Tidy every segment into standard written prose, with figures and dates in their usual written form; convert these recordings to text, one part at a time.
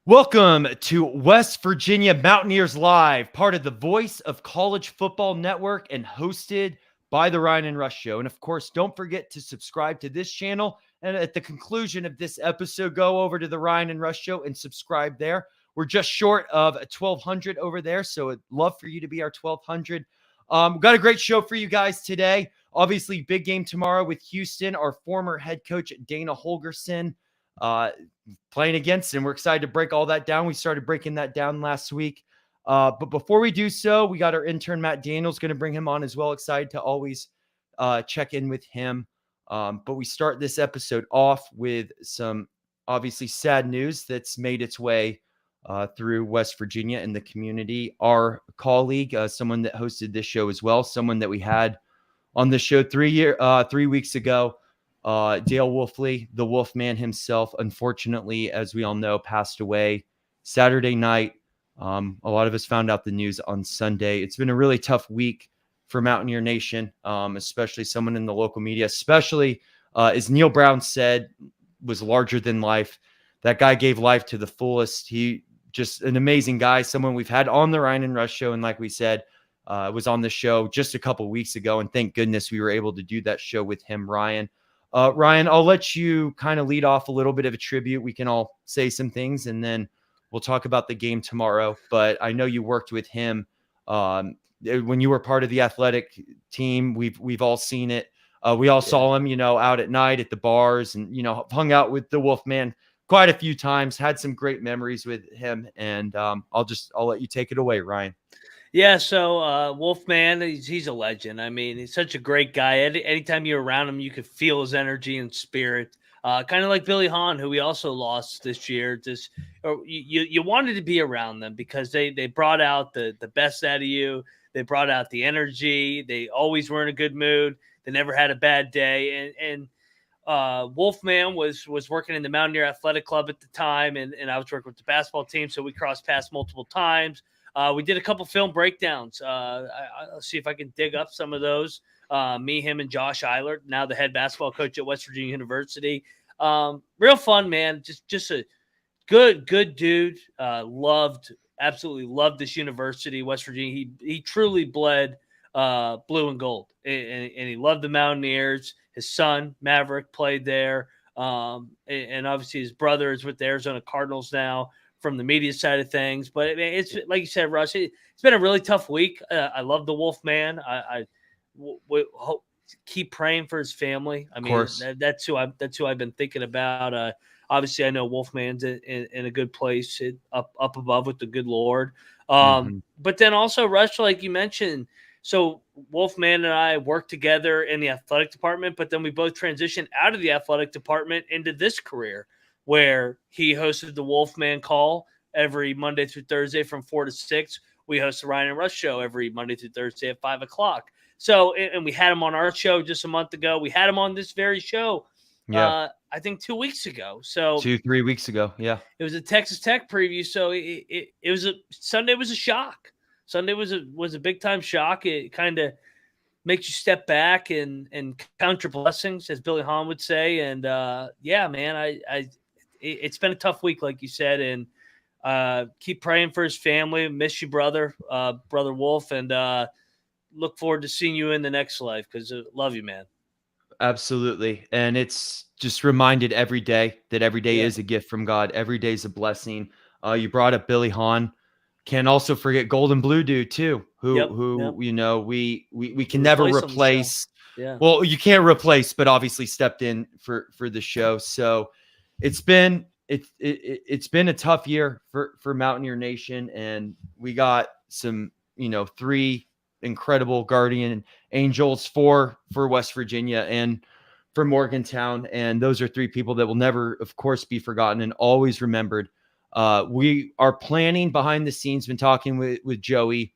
Welcome to West Virginia Mountaineers Live, part of the Voice of College Football Network and hosted by the Ryan and Rush Show. And of course, don't forget to subscribe to this channel. And at the conclusion of this episode, go over to the Ryan and Rush Show and subscribe there. We're just short of 1,200 over there, so I'd love for you to be our 1,200. Got a great show for you guys today. Obviously, big game tomorrow with Houston, our former head coach, Dana Holgorsen, playing against him. We're excited to break all that down. We started breaking that down last week. But before we do so, we got our intern, Matt Daniels, going to bring him on as well. Excited to always check in with him. But we start this episode off with some obviously sad news that's made its way through West Virginia and the community. Our colleague, someone that hosted this show as well, someone that we had on the show 3 weeks ago, Dale Wolfley, the Wolfman himself, unfortunately, as we all know, passed away Saturday night. A lot of us found out the news on Sunday. It's been a really tough week for Mountaineer Nation, especially someone in the local media, especially as Neil Brown said, was larger than life. That guy gave life to the fullest. He just an amazing guy, someone we've had on the Ryan and Rush Show. And like we said, was on the show just a couple weeks ago. And thank goodness we were able to do that show with him, Ryan. Ryan, I'll let you kind of lead off a little bit of a tribute. We can all say some things and then we'll talk about the game tomorrow. But I know you worked with him when you were part of the athletic team. We've all seen it. We all saw him, out at night at the bars and, hung out with the Wolfman quite a few times, had some great memories with him. And I'll let you take it away, Ryan. Yeah, so Wolfman, he's a legend. I mean, he's such a great guy. Anytime you're around him, you could feel his energy and spirit. Kind of like Billy Hahn, who we also lost this year. You wanted to be around them because they brought out the best out of you. They brought out the energy. They always were in a good mood. They never had a bad day. And Wolfman was working in the Mountaineer Athletic Club at the time, and I was working with the basketball team, so we crossed paths multiple times. We did a couple film breakdowns. I'll see if I can dig up some of those. Me, him, and Josh Eilert, now the head basketball coach at West Virginia University. Real fun, man. Just a good dude. Absolutely loved this university, West Virginia. He truly bled blue and gold, and he loved the Mountaineers. His son, Maverick, played there. And obviously his brother is with the Arizona Cardinals now, from the media side of things. But it's like you said, Russ, it's been a really tough week. I love the Wolfman. I hope keep praying for his family. I mean, that's who I've been thinking about. Obviously, I know Wolfman's in a good place, up above with the good Lord. But then also, Russ, like you mentioned, so Wolfman and I worked together in the athletic department, but then we both transitioned out of the athletic department into this career, where he hosted the Wolfman Call every Monday through Thursday from 4 to 6. We host the Ryan and Rush Show every Monday through Thursday at 5 o'clock. So, and we had him on our show just a month ago. We had him on this very show, I think 2 weeks ago. So 2-3 weeks ago. Yeah. It was a Texas Tech preview. So Sunday was a shock. Sunday was a big time shock. It kind of makes you step back and count your blessings, as Billy Hahn would say. And man, it's been a tough week, like you said, and keep praying for his family. Miss you, brother Wolf, and look forward to seeing you in the next life, because love you, man. Absolutely. And it's just reminded every day that every day is a gift from God. Every day is a blessing. You brought up Billy Hahn. Can't also forget Golden Blue Dude too, who we can never replace. Well, you can't replace, but obviously stepped in for the show. So it's been a tough year for Mountaineer Nation, and we got some 3 incredible guardian angels for West Virginia and for Morgantown, and those are 3 people that will never, of course, be forgotten and always remembered. We are planning behind the scenes, been talking with Joey.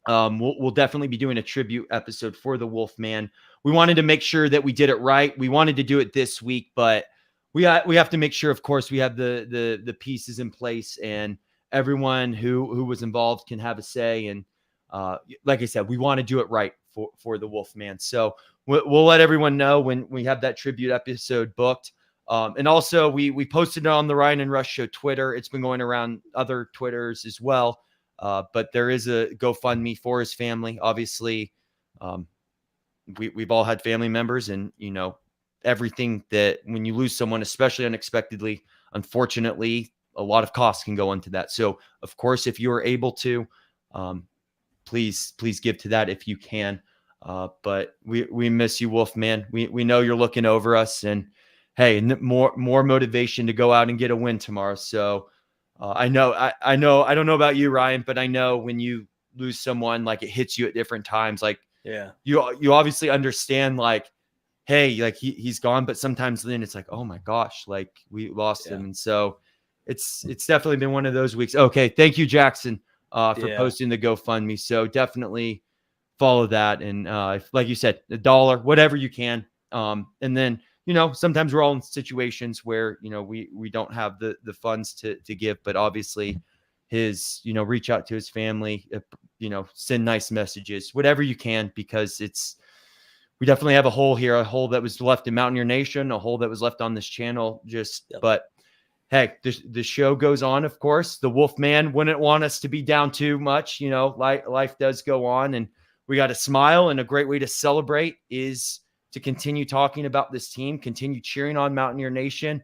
We'll definitely be doing a tribute episode for the Wolfman. We wanted to make sure that we did it right. We wanted to do it this week, but we have to make sure, of course, we have the pieces in place and everyone who was involved can have a say. And like I said, we want to do it right for the Wolfman. So we'll let everyone know when we have that tribute episode booked. And also we posted it on the Ryan and Rush Show Twitter. It's been going around other Twitters as well. But there is a GoFundMe for his family. Obviously, we've all had family members, and everything that when you lose someone, especially unexpectedly, unfortunately, a lot of costs can go into that. So of course, if you are able to, please give to that if you can. But we miss you, Wolf, man. We know you're looking over us, and hey, more motivation to go out and get a win tomorrow. So I know I don't know about you, Ryan, but I know when you lose someone, like, it hits you at different times. Like, yeah, you obviously understand, like, hey, like he's gone, but sometimes then it's like, oh my gosh, like we lost him. And so it's definitely been one of those weeks. Okay, thank you, Jackson, for posting the GoFundMe. So definitely follow that, and like you said, $1, whatever you can. And then sometimes we're all in situations where we don't have the funds to give, but obviously his reach out to his family, send nice messages, whatever you can, because we definitely have a hole here, a hole that was left in Mountaineer Nation, a hole that was left on this channel. But hey, the show goes on, of course. The Wolfman wouldn't want us to be down too much. Life does go on, and we got to smile. And a great way to celebrate is to continue talking about this team, continue cheering on Mountaineer Nation.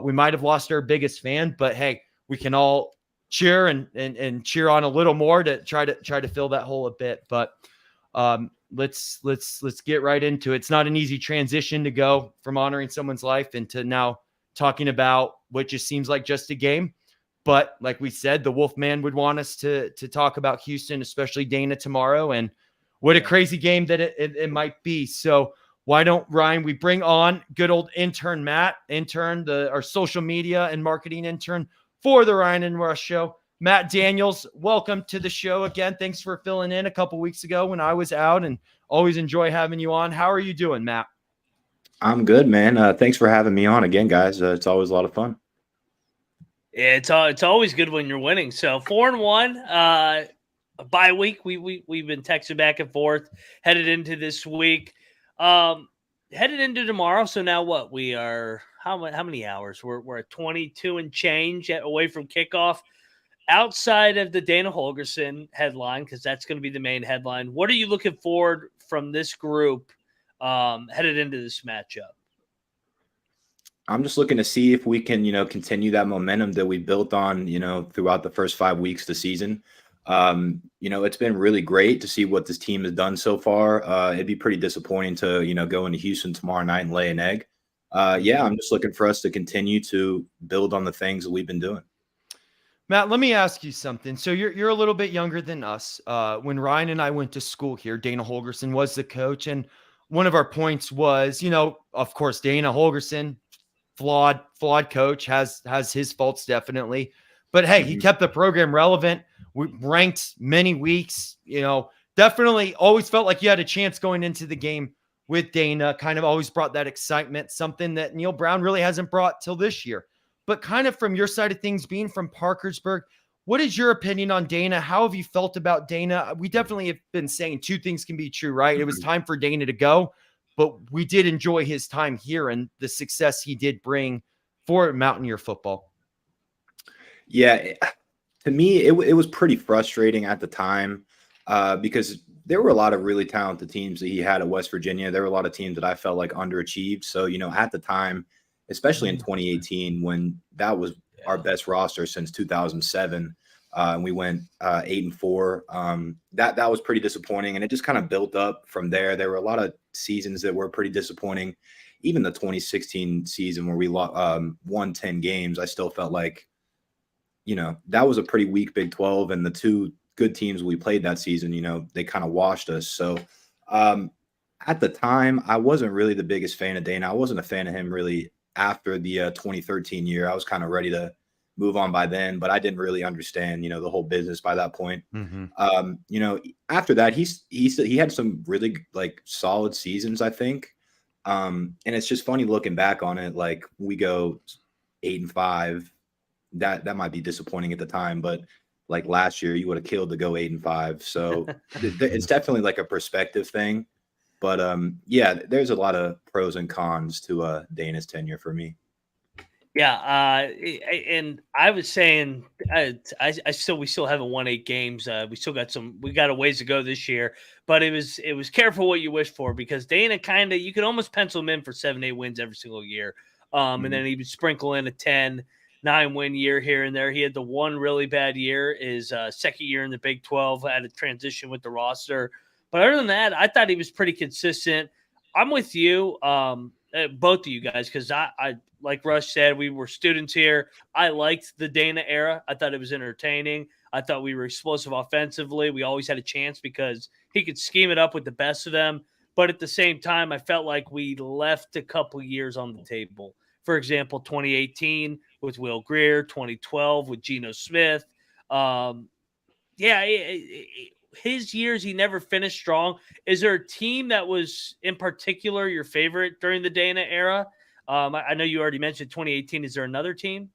We might have lost our biggest fan, but hey, we can all cheer and cheer on a little more to try to fill that hole a bit. But let's get right into it. It's not an easy transition to go from honoring someone's life into now talking about what just seems like just a game. But like we said, the Wolfman would want us to talk about Houston, especially Dana, tomorrow, and what a crazy game that it might be. So why don't, Ryan, we bring on good old intern Matt, our social media and marketing intern for the Ryan and Rush Show. Matt Daniels, welcome to the show again. Thanks for filling in a couple weeks ago when I was out, and always enjoy having you on. How are you doing, Matt? I'm good, man. Thanks for having me on again, guys. It's always a lot of fun. Yeah, it's always good when you're winning. So 4-1, bye week. We've been texting back and forth, headed into this week, headed into tomorrow. So now what? We are how many hours? We're at 22 and change away from kickoff. Outside of the Dana Holgorsen headline, because that's going to be the main headline, what are you looking forward from this group headed into this matchup? I'm just looking to see if we can, continue that momentum that we built on, throughout the first 5 weeks of the season. It's been really great to see what this team has done so far. It'd be pretty disappointing to, go into Houston tomorrow night and lay an egg. I'm just looking for us to continue to build on the things that we've been doing. Matt, let me ask you something. So you're a little bit younger than us. When Ryan and I went to school here, Dana Holgorsen was the coach. And one of our points was, of course, Dana Holgorsen, flawed coach, has his faults definitely. But hey, he kept the program relevant. We ranked many weeks, definitely always felt like you had a chance going into the game with Dana, kind of always brought that excitement, something that Neil Brown really hasn't brought till this year. But kind of from your side of things, being from Parkersburg, what is your opinion on Dana? How have you felt about Dana? We definitely have been saying two things can be true, right? It was time for Dana to go, but we did enjoy his time here and the success he did bring for Mountaineer football. Yeah, to me, it was pretty frustrating at the time because there were a lot of really talented teams that he had at West Virginia. There were a lot of teams that I felt like underachieved. So, at the time, especially in 2018, when that was our best roster since 2007, and we went 8-4. That was pretty disappointing, and it just kind of built up from there. There were a lot of seasons that were pretty disappointing. Even the 2016 season where we won 10 games, I still felt like, that was a pretty weak Big 12, and the two good teams we played that season, they kind of washed us. So at the time, I wasn't really the biggest fan of Dana. I wasn't a fan of him really after the 2013 year. I was kind of ready to move on by then, but I didn't really understand, the whole business by that point. After that, he had some really solid seasons, I think. And it's just funny looking back on it. Like, we go 8-5, that might be disappointing at the time, but like last year, you would have killed to go 8-5. So it's definitely like a perspective thing. But there's a lot of pros and cons to Dana's tenure for me. Yeah, and I was saying, we still haven't won 8 games. We got a ways to go this year, but it was careful what you wish for, because Dana you could almost pencil him in for 7-8 wins every single year, and then he would sprinkle in a 10-9 win year here and there. He had the one really bad year, his second year in the Big 12, had a transition with the roster, but other than that, I thought he was pretty consistent. I'm with you, both of you guys, because I like Rush said, we were students here. I liked the Dana era. I thought it was entertaining. I thought we were explosive offensively. We always had a chance because he could scheme it up with the best of them. But at the same time, I felt like we left a couple years on the table. For example, 2018 with Will Greer, 2012 with Geno Smith. His years, he never finished strong. Is there a team that was in particular your favorite during the Dana era? I know you already mentioned 2018. Is there another team?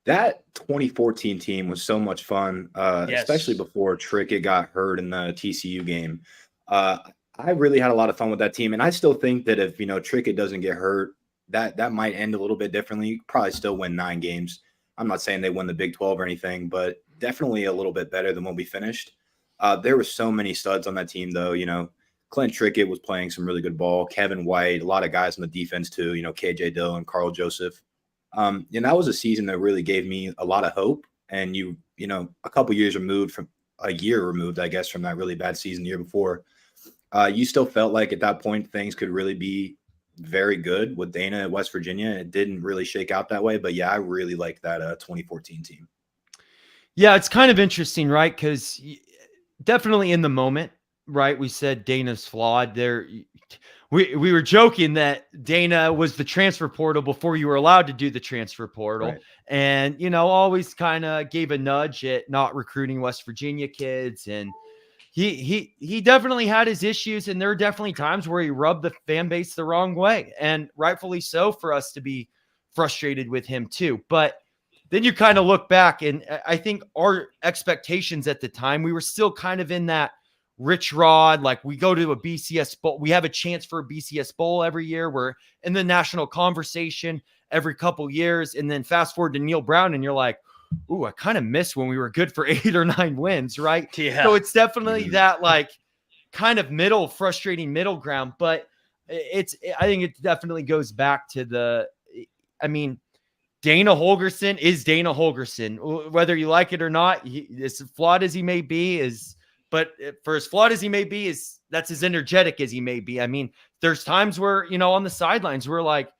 That 2014 team was so much fun, Yes. especially before Trickett got hurt in the TCU game. I really had a lot of fun with that team, and I still think that if Trickett doesn't get hurt, that might end a little bit differently. You probably still win 9 games. I'm not saying they won the Big 12 or anything, but definitely a little bit better than what we finished. There were so many studs on that team, though. Clint Trickett was playing some really good ball. Kevin White, a lot of guys on the defense too. KJ Dillon, Carl Joseph. And that was a season that really gave me a lot of hope. And a couple years removed from a year removed, I guess, from that really bad season the year before, you still felt like at that point things could really be very good with Dana at West Virginia. It didn't really shake out that way, but yeah, I really liked that 2014 team. Yeah, it's kind of interesting, right? Because definitely in the moment, right? We said Dana's flawed. We were joking that Dana was the transfer portal before you were allowed to do the transfer portal, right. And always kind of gave a nudge at not recruiting West Virginia kids, and he definitely had his issues, and there are definitely times where he rubbed the fan base the wrong way, and rightfully so for us to be frustrated with him too. But then you kind of look back, and I think our expectations at the time, we were still kind of in that rich rod, like we go to a BCS bowl, we have a chance for a BCS bowl every year. We're in the national conversation every couple years, and then fast forward to Neil Brown, and you're like, ooh, I kind of miss when we were good for 8 or 9 wins, right? Yeah. So it's definitely that like kind of frustrating middle ground. But I think it definitely goes back to Dana Holgorsen is Dana Holgorsen, whether you like it or not. As flawed as he may be, but for as flawed as he may be, that's as energetic as he may be. I mean, there's times where, on the sidelines, we're like,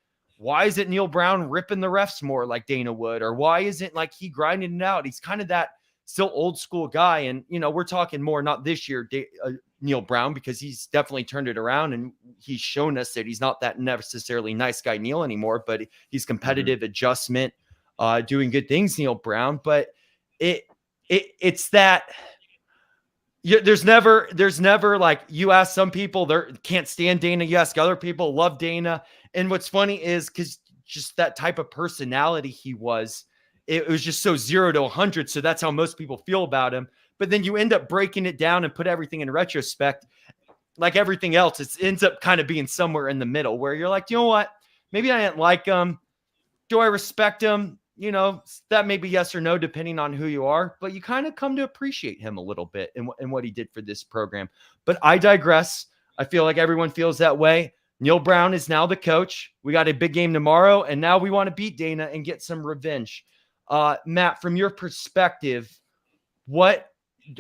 why isn't Neil Brown ripping the refs more like Dana would? Or why isn't like he grinding it out? He's kind of that still old school guy. And, we're talking more, not this year, Neil Brown, because he's definitely turned it around and he's shown us that he's not that necessarily nice guy Neil anymore, but he's competitive, adjustment, doing good things, Neil Brown. But it's that there's never like, you ask some people they can't stand Dana. You ask other people love Dana. And what's funny is because just that type of personality he was, it was just so 0 to 100. So that's how most people feel about him. But then you end up breaking it down and put everything in retrospect, like everything else, it ends up kind of being somewhere in the middle where you're like, you know what? Maybe I didn't like him. Do I respect him? That may be yes or no, depending on who you are, but you kind of come to appreciate him a little bit and what he did for this program. But I digress. I feel like everyone feels that way. Neil Brown is now the coach. We got a big game tomorrow, and now we want to beat Dana and get some revenge. Matt, from your perspective, what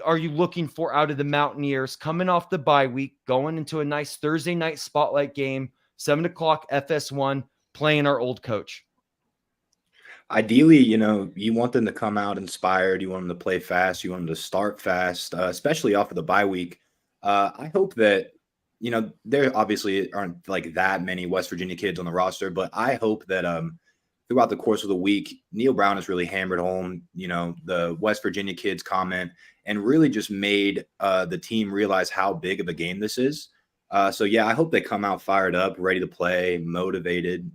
are you looking for out of the Mountaineers coming off the bye week, going into a nice Thursday night spotlight game, 7:00 FS1, playing our old coach? Ideally, you want them to come out inspired. You want them to play fast. You want them to start fast, especially off of the bye week. I hope that, there obviously aren't like that many West Virginia kids on the roster, but I hope that throughout the course of the week, Neil Brown has really hammered home, the West Virginia kids comment and really just made the team realize how big of a game this is. So, yeah, I hope they come out fired up, ready to play, motivated.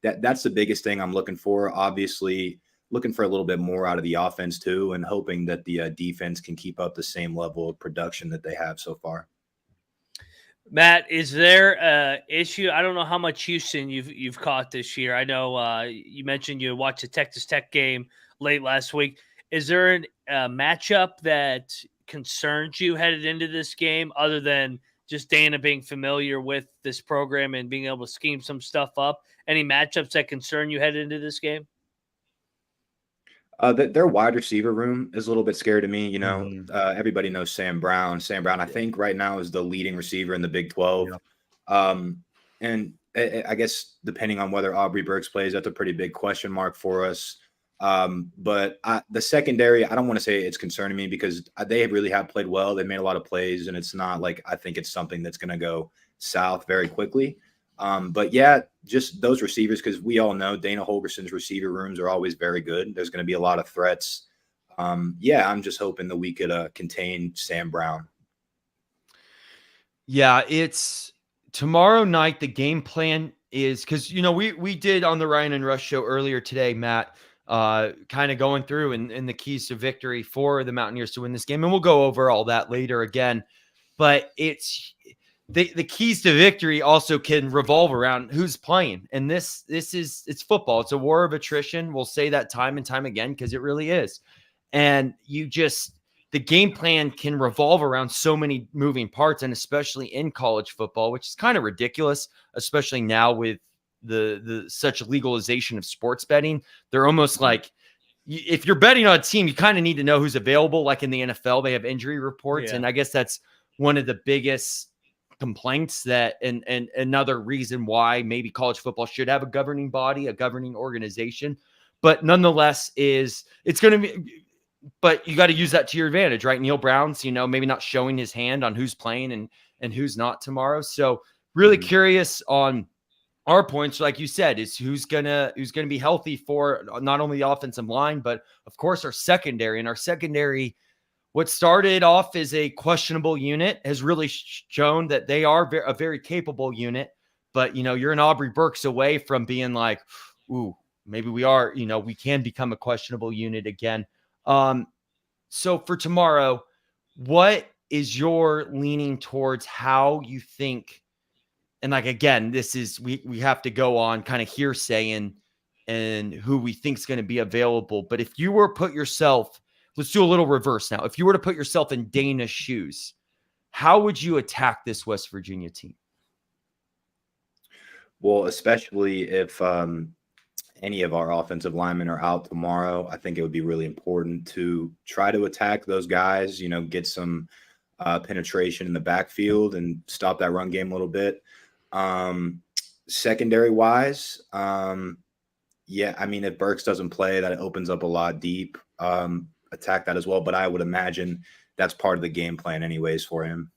That's the biggest thing I'm looking for. Obviously, looking for a little bit more out of the offense too, and hoping that the defense can keep up the same level of production that they have so far. Matt, is there a issue? I don't know how much Houston you've caught this year. I know you mentioned you watched the Texas Tech game late last week. Is there a matchup that concerns you headed into this game, other than just Dana being familiar with this program and being able to scheme some stuff up? Any matchups that concern you headed into this game? Their wide receiver room is a little bit scary to me. Mhm. Everybody knows Sam Brown. Sam Brown, I think, right now is the leading receiver in the Big 12. Yeah. And I guess depending on whether Aubrey Burks plays, that's a pretty big question mark for us. But the secondary, I don't want to say it's concerning me because they really have played well. They made a lot of plays, and it's not like I think it's something that's going to go south very quickly. But yeah, just those receivers, because we all know Dana Holgerson's receiver rooms are always very good. There's going to be a lot of threats. Yeah, I'm just hoping that we could contain Sam Brown. Yeah, it's tomorrow night. The game plan is because we did on the Ryan and Rush show earlier today, Matt, kind of going through and the keys to victory for the Mountaineers to win this game, and we'll go over all that later again. But it's the keys to victory also can revolve around who's playing, and it's football. It's a war of attrition. We'll say that time and time again because it really is, and the game plan can revolve around so many moving parts, and especially in college football, which is kind of ridiculous, especially now with the such legalization of sports betting. They're almost like, if you're betting on a team, you kind of need to know who's available. Like in the NFL, they have injury reports, and I guess that's one of the biggest complaints and another reason why maybe college football should have a governing body, a governing organization. But nonetheless, it's going to be. But you got to use that to your advantage, right? Neil Brown's, maybe not showing his hand on who's playing and who's not tomorrow. So really curious on our points, like you said, is who's gonna be healthy for not only the offensive line, but of course our secondary. And our secondary, what started off as a questionable unit, has really shown that they are a very capable unit. But you're an Aubrey Burks away from being like, ooh, maybe we can become a questionable unit again. So for tomorrow, what is your leaning towards how you think? And like, again, this is, we have to go on kind of hearsay and who we think is going to be available. But if you were put yourself, let's do a little reverse now. If you were to put yourself in Dana's shoes, how would you attack this West Virginia team? Well, especially if any of our offensive linemen are out tomorrow, I think it would be really important to try to attack those guys, get some penetration in the backfield and stop that run game a little bit. Secondary wise, yeah, I mean, if Burks doesn't play, that opens up a lot deep. Attack that as well, but I would imagine that's part of the game plan anyways for him.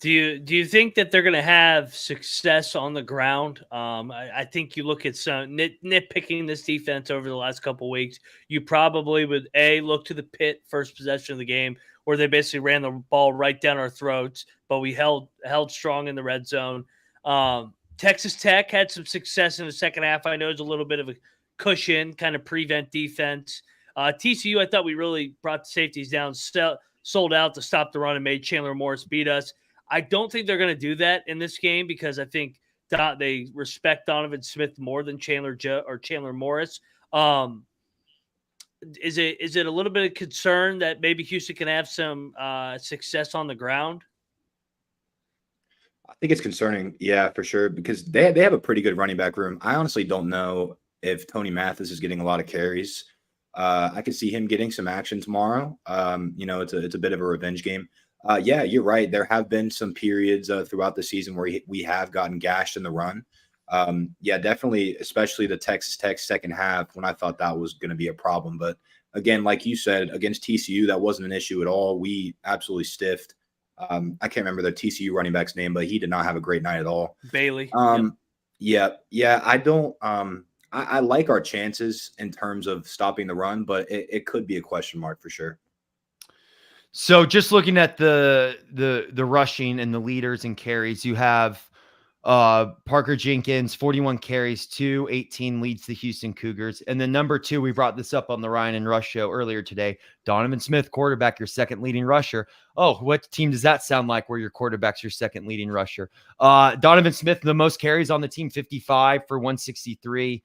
Do you think that they're going to have success on the ground? I think you look at some nitpicking this defense over the last couple of weeks. You probably would look to the Pitt first possession of the game, where they basically ran the ball right down our throats, but we held strong in the red zone. Texas Tech had some success in the second half. I know it's a little bit of a cushion, kind of prevent defense. TCU, I thought we really brought the safeties down, sold out to stop the run, and made Chandler Morris beat us. I don't think they're going to do that in this game because I think they respect Donovan Smith more than Chandler Morris. Is it a little bit of concern that maybe Houston can have some success on the ground? I think it's concerning, yeah, for sure, because they have a pretty good running back room. I honestly don't know if Tony Mathis is getting a lot of carries. I could see him getting some action tomorrow. It's a bit of a revenge game. Yeah, you're right. There have been some periods throughout the season where we have gotten gashed in the run. Yeah, definitely, especially the Texas Tech second half when I thought that was going to be a problem. But again, like you said, against TCU, that wasn't an issue at all. We absolutely stiffed. I can't remember the TCU running back's name, but he did not have a great night at all. Bailey. Yeah. I don't. I like our chances in terms of stopping the run, but it could be a question mark for sure. So just looking at the rushing and the leaders and carries, you have Parker Jenkins, 41 carries, 218 leads the Houston Cougars. And then number 2, we brought this up on the Ryan and Rush show earlier today. Donovan Smith, quarterback, your second leading rusher. Oh, what team does that sound like where your quarterback's your second leading rusher? Donovan Smith, the most carries on the team, 55 for 163.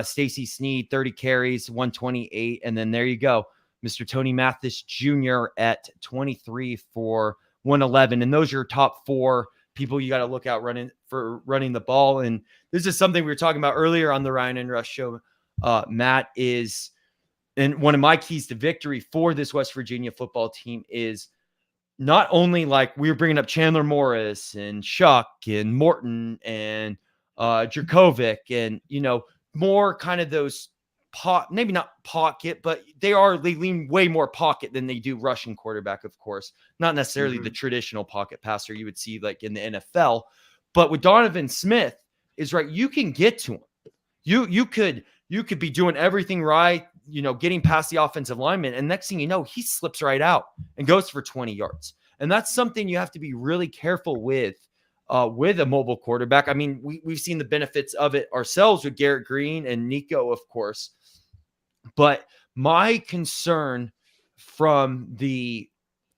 Stacey Sneed, 30 carries, 128. And then there you go, Mr. Tony Mathis Jr. at 23 for 111. And those are your top 4 people you got to look out running the ball. And this is something we were talking about earlier on the Ryan and Rush show, Matt, is, and one of my keys to victory for this West Virginia football team is not only like we were bringing up Chandler Morris and Shuck and Morton and Dracovic and, more kind of those maybe not pocket, but they lean way more pocket than they do rushing quarterback, of course. Not necessarily the traditional pocket passer you would see like in the NFL. But with Donovan Smith is right, you can get to him. You could be doing everything right, getting past the offensive lineman, and next thing you know, he slips right out and goes for 20 yards. And that's something you have to be really careful with a mobile quarterback. I mean, we've seen the benefits of it ourselves with Garrett Green and Nico, of course. But my concern from the,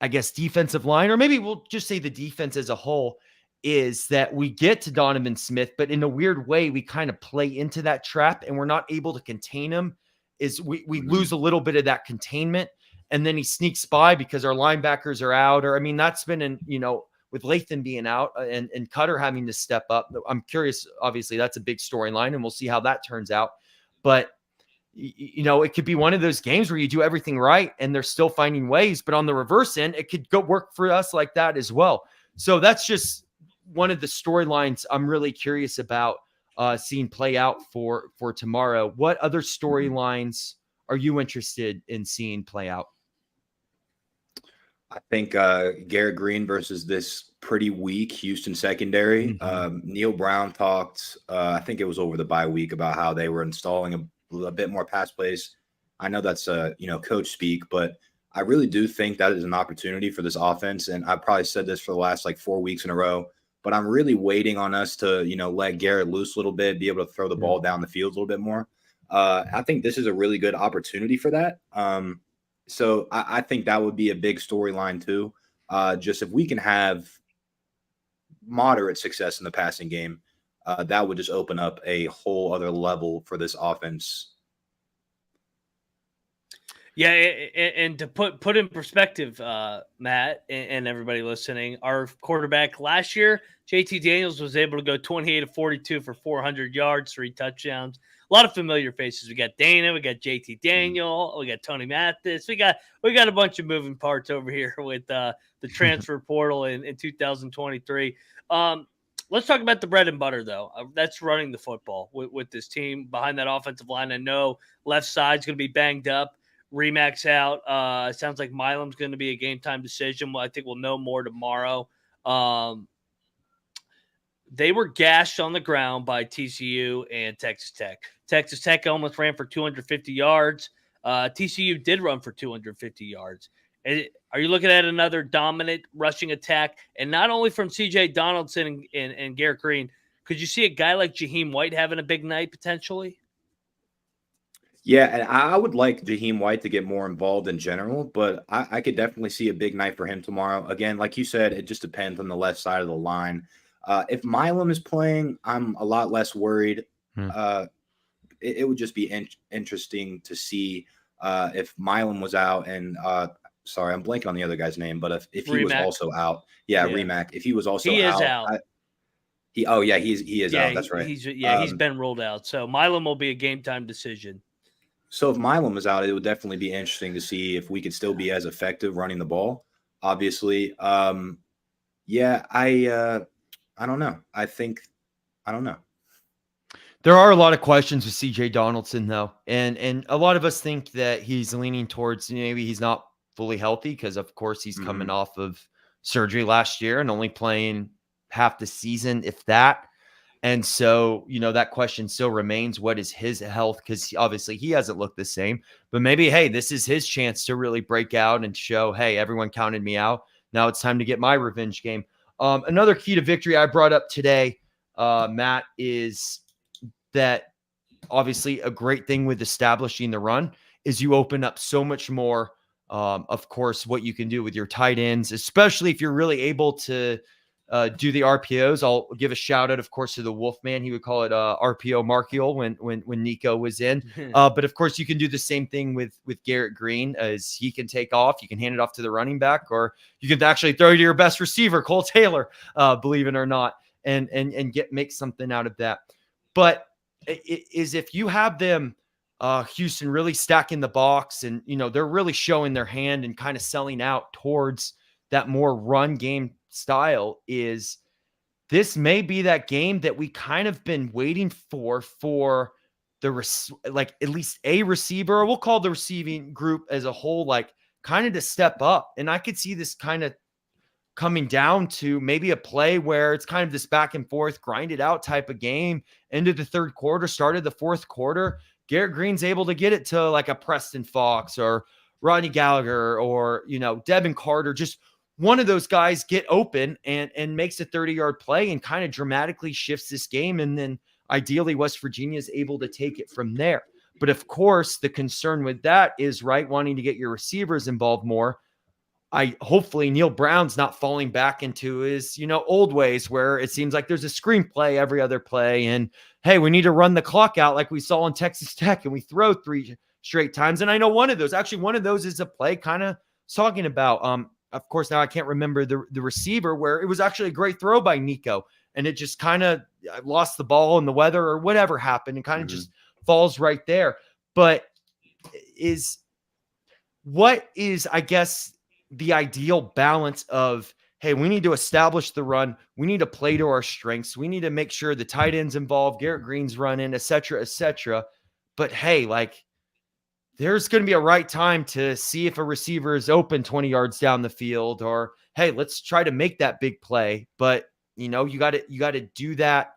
I guess, defensive line, or maybe we'll just say the defense as a whole, is that we get to Donovan Smith, but in a weird way, we kind of play into that trap and we're not able to contain him. We lose a little bit of that containment, and then he sneaks by because our linebackers are out. Or, I mean, that's been with Lathan being out and Cutter having to step up. I'm curious, obviously that's a big storyline and we'll see how that turns out. But it could be one of those games where you do everything right and they're still finding ways, but on the reverse end, it could go work for us like that as well. So that's just one of the storylines I'm really curious about seeing play out for tomorrow. What other storylines are you interested in seeing play out? I think Garrett Green versus this pretty weak Houston secondary. Neil Brown talked, I think it was over the bye week, about how they were installing a bit more pass plays. I know that's coach speak, but I really do think that is an opportunity for this offense. And I've probably said this for the last 4 weeks in a row, but I'm really waiting on us to let Garrett loose a little bit, be able to throw the ball down the field a little bit more. I think this is a really good opportunity for that. So I think that would be a big storyline too. Just if we can have moderate success in the passing game, that would just open up a whole other level for this offense. Yeah, and to put in perspective, Matt and everybody listening, our quarterback last year, JT Daniels, was able to go 28 of 42 for 400 yards, 3 touchdowns. A lot of familiar faces. We got Dana, we got JT Daniel, we got Tony Mathis. We got a bunch of moving parts over here with the transfer portal in 2023. Let's talk about the bread and butter, though. That's running the football with this team behind that offensive line. I know left side's going to be banged up. Remax out. Sounds like Milam's going to be a game-time decision. Well, I think we'll know more tomorrow. They were gashed on the ground by TCU and Texas Tech. Texas Tech almost ran for 250 yards. TCU did run for 250 yards. Are you looking at another dominant rushing attack? And not only from C.J. Donaldson and Garrett Green, could you see a guy like Jaheim White having a big night potentially? Yeah, and I would like Jaheim White to get more involved in general, but I could definitely see a big night for him tomorrow. Again, like you said, it just depends on the left side of the line. If Milam is playing, I'm a lot less worried. It would just be interesting to see if Milam was out and sorry, I'm blanking on the other guy's name, but if he was also out. Yeah, Remack. If he was also out. He is out. He is out. That's right. He's been ruled out. So Milam will be a game time decision. So if Milam is out, it would definitely be interesting to see if we could still be as effective running the ball. Obviously, I don't know. I don't know. There are a lot of questions with C.J. Donaldson, though, and a lot of us think that he's leaning towards maybe he's not fully healthy because, of course, he's coming off of surgery last year and only playing half the season, if that. And so, that question still remains, what is his health? Because obviously he hasn't looked the same. But maybe, hey, this is his chance to really break out and show, hey, everyone counted me out. Now it's time to get my revenge game. Another key to victory I brought up today, Matt, is that obviously a great thing with establishing the run is you open up so much more. Of course, what you can do with your tight ends, especially if you're really able to do the RPOs. I'll give a shout out, of course, to the Wolfman. He would call it RPO Markiel when Nico was in. But of course, you can do the same thing with Garrett Green, as he can take off. You can hand it off to the running back, or you can actually throw to your best receiver, Cole Taylor, believe it or not, and make something out of that. But it is, if you have them, Houston really stacking the box, and they're really showing their hand and kind of selling out towards that more run game style, is this may be that game that we kind of been waiting for the like at least a receiver, or we'll call the receiving group as a whole, like kind of to step up. And I could see this kind of coming down to maybe a play where it's kind of this back and forth, grind it out type of game. Into the third quarter, started the fourth quarter, Garrett Green's able to get it to like a Preston Fox or Rodney Gallagher or, Devin Carter, just one of those guys get open and makes a 30-yard play and kind of dramatically shifts this game. And then ideally West Virginia is able to take it from there. But of course, the concern with that is, right, wanting to get your receivers involved more. Hopefully Neil Brown's not falling back into his, old ways, where it seems like there's a screenplay every other play. And hey, we need to run the clock out like we saw in Texas Tech, and we throw 3 straight times. And I know one of those is a play kind of talking about, of course, now I can't remember the receiver, where it was actually a great throw by Nico, and it just kind of lost the ball in the weather or whatever happened, and kind of just falls right there. But what is, I guess, the ideal balance of, hey, we need to establish the run, we need to play to our strengths, we need to make sure the tight end's involved, Garrett Green's running, et cetera. But hey, like, there's going to be a right time to see if a receiver is open 20 yards down the field, or hey, let's try to make that big play. But you got to do that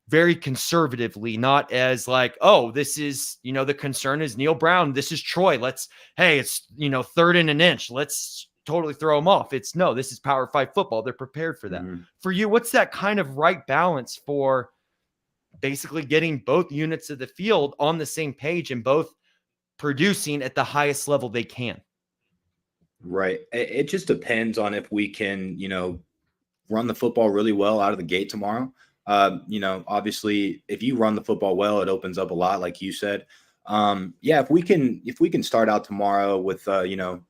very conservatively, not as like, oh, this is, the concern is Neil Brown, this is Troy, it's 3rd and an inch, let's totally throw them off. No, this is Power 5 football. They're prepared for that. For you, what's that kind of right balance for basically getting both units of the field on the same page and both producing at the highest level they can? Right. It just depends on if we can, run the football really well out of the gate tomorrow. Obviously, if you run the football well, it opens up a lot, like you said. If we can start out tomorrow with a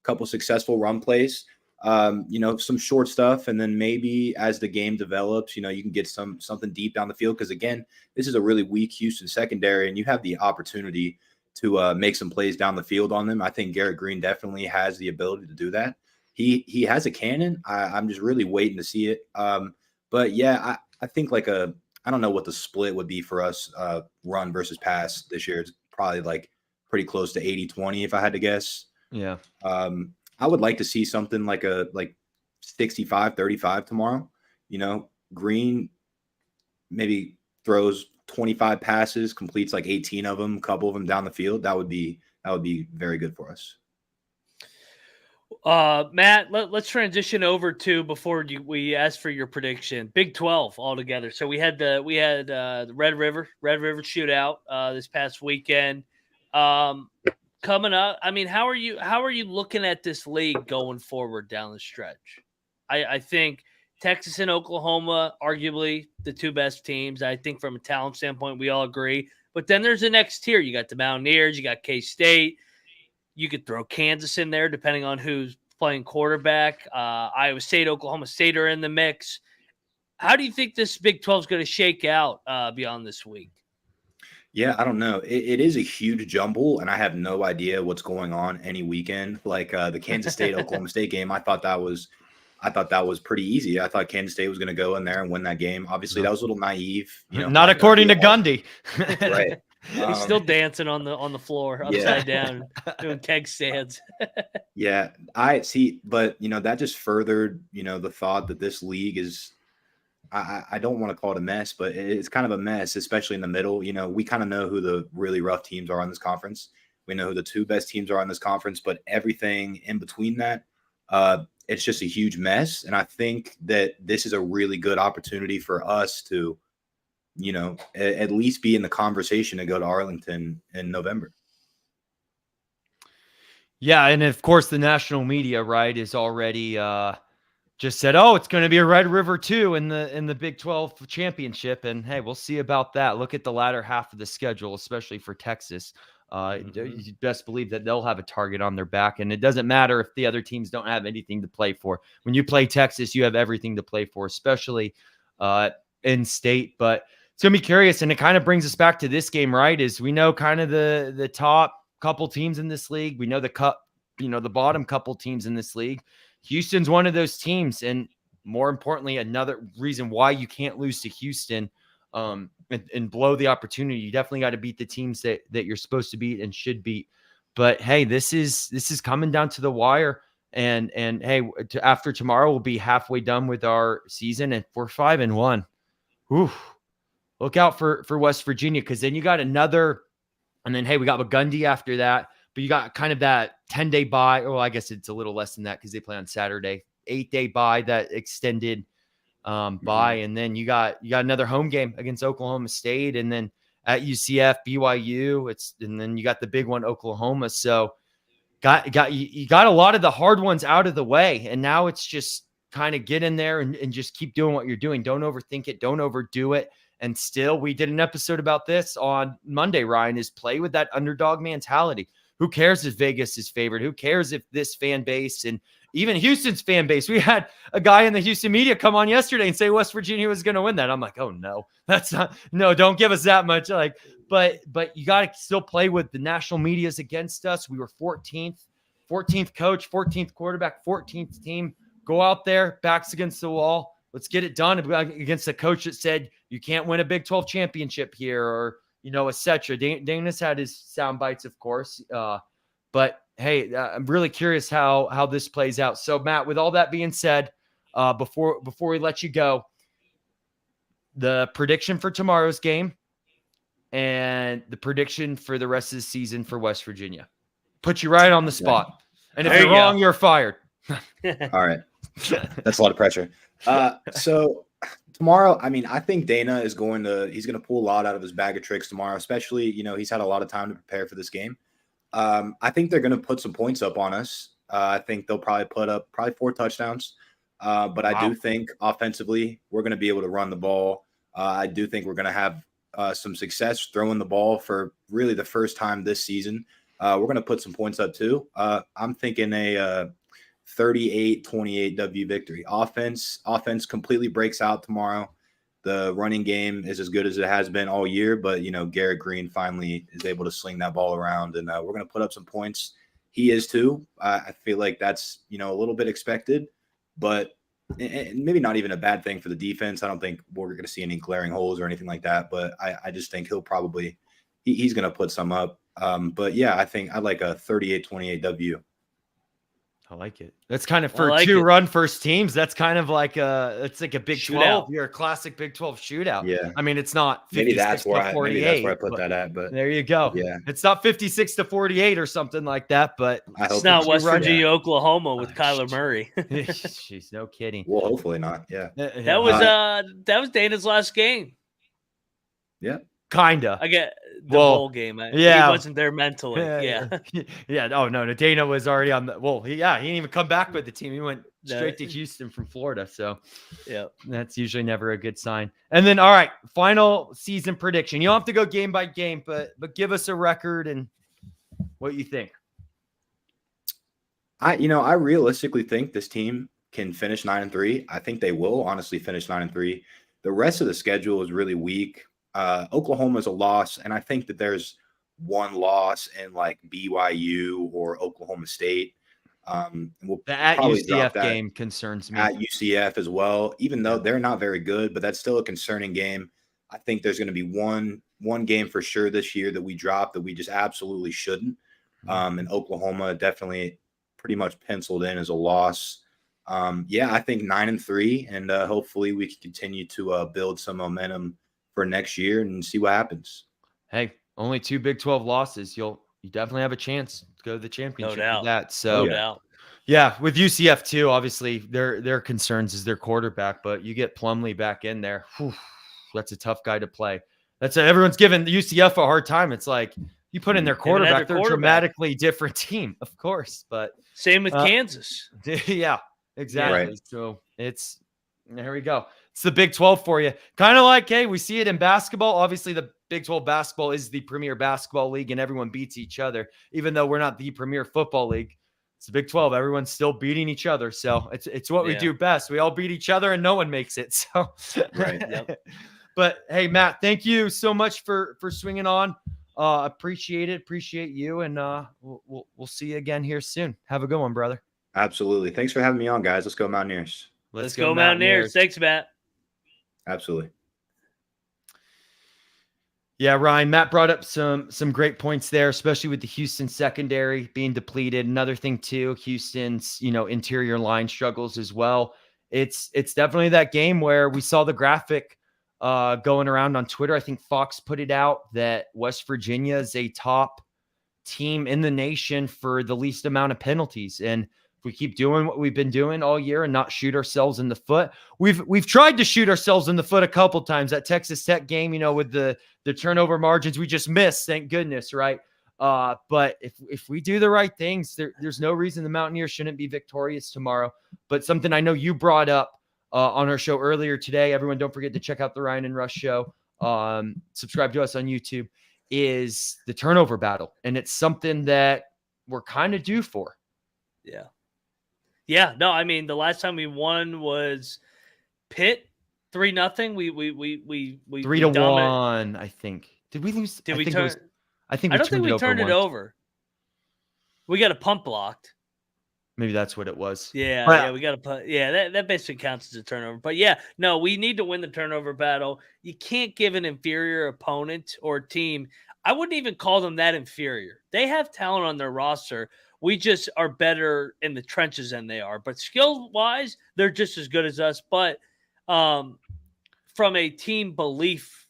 couple successful run plays, some short stuff, and then maybe as the game develops, you can get something deep down the field, because again, this is a really weak Houston secondary, and you have the opportunity to make some plays down the field on them. I think Garrett Green definitely has the ability to do that. He has a cannon. I'm just really waiting to see it. But yeah, I think I don't know what the split would be for us, run versus pass this year. It's probably like pretty close to 80-20 if I had to guess. Yeah. I would like to see something like 65-35 tomorrow. Green maybe throws 25 passes, completes like 18 of them, a couple of them down the field. That would be very good for us. Matt, let's transition over to, before we ask for your prediction, Big 12 altogether. So we had the Red River shootout this past weekend. Coming up, I mean, how are you looking at this league going forward down the stretch? I think Texas and Oklahoma, arguably the two best teams. I think from a talent standpoint, we all agree. But then there's the next tier. You got the Mountaineers, you got K-State. You could throw Kansas in there, depending on who's playing quarterback. Iowa State, Oklahoma State are in the mix. How do you think this Big 12 is going to shake out beyond this week? Yeah, I don't know. It is a huge jumble, and I have no idea what's going on any weekend. Like the Kansas State Oklahoma State game, I thought that was pretty easy. I thought Kansas State was going to go in there and win that game. Obviously, that was a little naive. Not according to Gundy. Right. He's still dancing on the floor upside down, doing keg stands. Yeah, I see, but that just furthered the thought that this league is. I don't want to call it a mess, but it's kind of a mess, especially in the middle. We kind of know who the really rough teams are on this conference. We know who the two best teams are on this conference, but everything in between that, it's just a huge mess. And I think that this is a really good opportunity for us to, at least be in the conversation to go to Arlington in November. Yeah, and of course the national media, right, is already just said, "Oh, it's going to be a Red River 2 in the Big 12 championship." And hey, we'll see about that. Look at the latter half of the schedule, especially for Texas. You best believe that they'll have a target on their back, and it doesn't matter if the other teams don't have anything to play for. When you play Texas, you have everything to play for, especially in state. But it's going to be curious, and it kind of brings us back to this game, right? Is we know kind of the top couple teams in this league. We know the bottom couple teams in this league. Houston's one of those teams, and more importantly, another reason why you can't lose to Houston and blow the opportunity. You definitely got to beat the teams that you're supposed to beat and should beat. But hey, this is coming down to the wire. And hey, after tomorrow, we'll be halfway done with our season, and we're 5-1. Whew. Look out for West Virginia, because then you got another, and then hey, we got Gundy after that. But you got kind of that 10-day bye. Well, I guess it's a little less than that because they play on Saturday. 8-day bye, that extended bye. And then you got another home game against Oklahoma State. And then at UCF, BYU. And then you got the big one, Oklahoma. So you got a lot of the hard ones out of the way. And now it's just kind of get in there and just keep doing what you're doing. Don't overthink it. Don't overdo it. And still, we did an episode about this on Monday, Ryan, is play with that underdog mentality. Who cares if Vegas is favored? Who cares if this fan base and even Houston's fan base? We had a guy in the Houston media come on yesterday and say West Virginia was going to win that. I'm like, oh no, that's not, no, don't give us that much. Like, but you got to still play with the national media's against us. We were 14th coach, 14th quarterback, 14th team. Go out there, backs against the wall. Let's get it done against a coach that said you can't win a Big 12 championship here, or et cetera. Dana's had his sound bites, of course. But hey, I'm really curious how this plays out. So, Matt, with all that being said, before we let you go, the prediction for tomorrow's game and the prediction for the rest of the season for West Virginia. Put you right on the spot. And if you're wrong, you're fired. All right. That's a lot of pressure. So tomorrow, I mean, I think Dana he's going to pull a lot out of his bag of tricks tomorrow, especially, he's had a lot of time to prepare for this game. I think they're going to put some points up on us. I think they'll probably put up 4 touchdowns. But wow. I do think offensively, we're going to be able to run the ball. I do think we're going to have some success throwing the ball for really the first time this season. We're going to put some points up too. I'm thinking a 38-28 W victory. Offense completely breaks out tomorrow. The running game is as good as it has been all year, but Garrett Green finally is able to sling that ball around, and we're going to put up some points. He is too. I feel like that's a little bit expected, but maybe not even a bad thing for the defense. I don't think we're going to see any glaring holes or anything like that, but I just think he's going to put some up. But yeah, I think I'd like a 38-28 W. I like it. That's kind of for two-run first teams. That's kind of like it's like a Big 12. You're a classic Big 12 shootout. Yeah. I mean, it's not 56 maybe that's where I put that at. But there you go. Yeah. It's not 56-48 or something like that. But it's not West Virginia, Oklahoma with Kyler Murray. Jeez, no kidding. Well, hopefully not. Yeah. That was Dana's last game. Yeah. Kinda. I get the bowl game. He wasn't there mentally. Yeah. Yeah. Oh no, Dana was already on the. Well, he didn't even come back with the team. He went straight to Houston from Florida. So, yeah, that's usually never a good sign. And then, all right, final season prediction. You don't have to go game by game, but give us a record and what you think. I realistically think this team can finish 9-3. I think they will honestly finish 9-3. The rest of the schedule is really weak. Oklahoma is a loss, and I think that there's one loss in like BYU or Oklahoma State. We'll the at UCF game concerns me. At UCF as well, even though they're not very good, but that's still a concerning game. I think there's going to be one game for sure this year that we drop that we just absolutely shouldn't. And Oklahoma definitely pretty much penciled in as a loss. I think 9-3, and hopefully we can continue to build some momentum for next year and see what happens. Hey, only 2 Big 12 losses. You definitely have a chance to go to the championship. No doubt. With that. So, no doubt. Yeah, with UCF too, obviously their concerns is their quarterback, but you get Plumlee back in there. Whew, that's a tough guy to play. Everyone's giving the UCF a hard time. It's like you put in their quarterback, they're a dramatically different team, of course. But same with Kansas. Yeah, exactly. Right. So there we go. It's the Big 12 for you. Kind of like, hey, we see it in basketball. Obviously, the Big 12 basketball is the premier basketball league, and everyone beats each other, even though we're not the premier football league. It's the Big 12. Everyone's still beating each other. So it's what we do best. We all beat each other and no one makes it. So, right. Yep. But hey, Matt, thank you so much for swinging on. Appreciate it. Appreciate you. And we'll see you again here soon. Have a good one, brother. Absolutely. Thanks for having me on, guys. Let's go Mountaineers. Let's go Mountaineers. Thanks, Matt. Absolutely. Yeah, Ryan, Matt brought up some great points there, especially with the Houston secondary being depleted. Another thing too, Houston's, interior line struggles as well. It's definitely that game where we saw the graphic going around on Twitter. I think Fox put it out that West Virginia is a top team in the nation for the least amount of penalties. And if we keep doing what we've been doing all year and not shoot ourselves in the foot, we've tried to shoot ourselves in the foot a couple times. That Texas Tech game, with the turnover margins, we just missed, thank goodness, right? But if we do the right things, there's no reason the Mountaineers shouldn't be victorious tomorrow. But something I know you brought up on our show earlier today, everyone don't forget to check out the Ryan and Rush show. Subscribe to us on YouTube, is the turnover battle. And it's something that we're kind of due for. Yeah. Yeah. No, I mean, the last time we won was Pitt 3-0. We 3-1, I think. Did we lose? Did we turn? I don't think we turned it over. We got a pump blocked. Maybe that's what it was. Yeah, we got to put. Yeah, that basically counts as a turnover. But yeah, no, we need to win the turnover battle. You can't give an inferior opponent or team. I wouldn't even call them that inferior. They have talent on their roster. We just are better in the trenches than they are. But skill-wise, they're just as good as us. But from a team belief,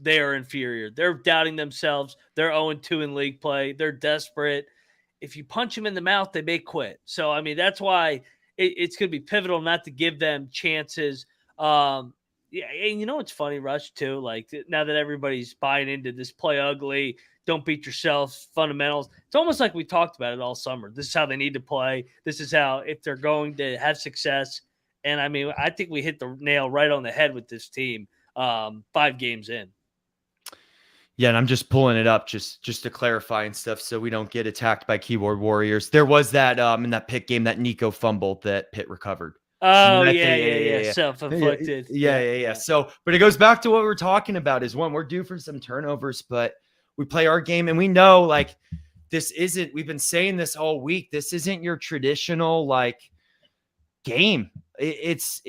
they are inferior. They're doubting themselves. They're 0-2 in league play. They're desperate. If you punch them in the mouth, they may quit. So, I mean, that's why it's going to be pivotal not to give them chances. Yeah, and it's funny, Rush, too. Like, now that everybody's buying into this play ugly, don't beat yourself, fundamentals, it's almost like we talked about it all summer. This is how they need to play. This is how, if they're going to have success. And, I mean, I think we hit the nail right on the head with this team 5 games in. Yeah, and I'm just pulling it up just to clarify and stuff so we don't get attacked by keyboard warriors. There was that in that Pitt game, that Nico fumble that Pitt recovered. Oh, yeah. Self-inflicted. Yeah. So, but it goes back to what we were talking about is, one, we're due for some turnovers, but we play our game and we know, like, we've been saying this all week. This isn't your traditional, like, game. There's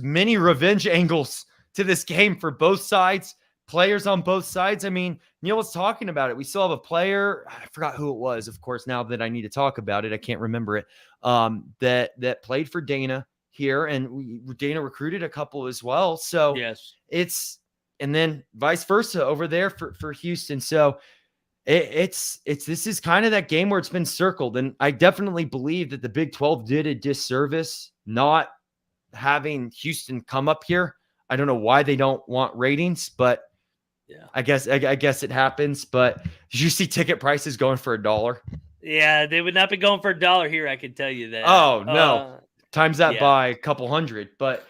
many revenge angles to this game for both sides. Players on both sides. I mean, Neil was talking about it. We still have a player. I forgot who it was. Of course, now that I need to talk about it, I can't remember it. That played for Dana here, and Dana recruited a couple as well. So yes, and then vice versa over there for Houston. So this is kind of that game where it's been circled, and I definitely believe that the Big 12 did a disservice not having Houston come up here. I don't know why they don't want ratings, but yeah, I guess it happens. But did you see ticket prices going for $1? Yeah, they would not be going for $1 here. I can tell you that. Oh no, times that by a couple hundred. But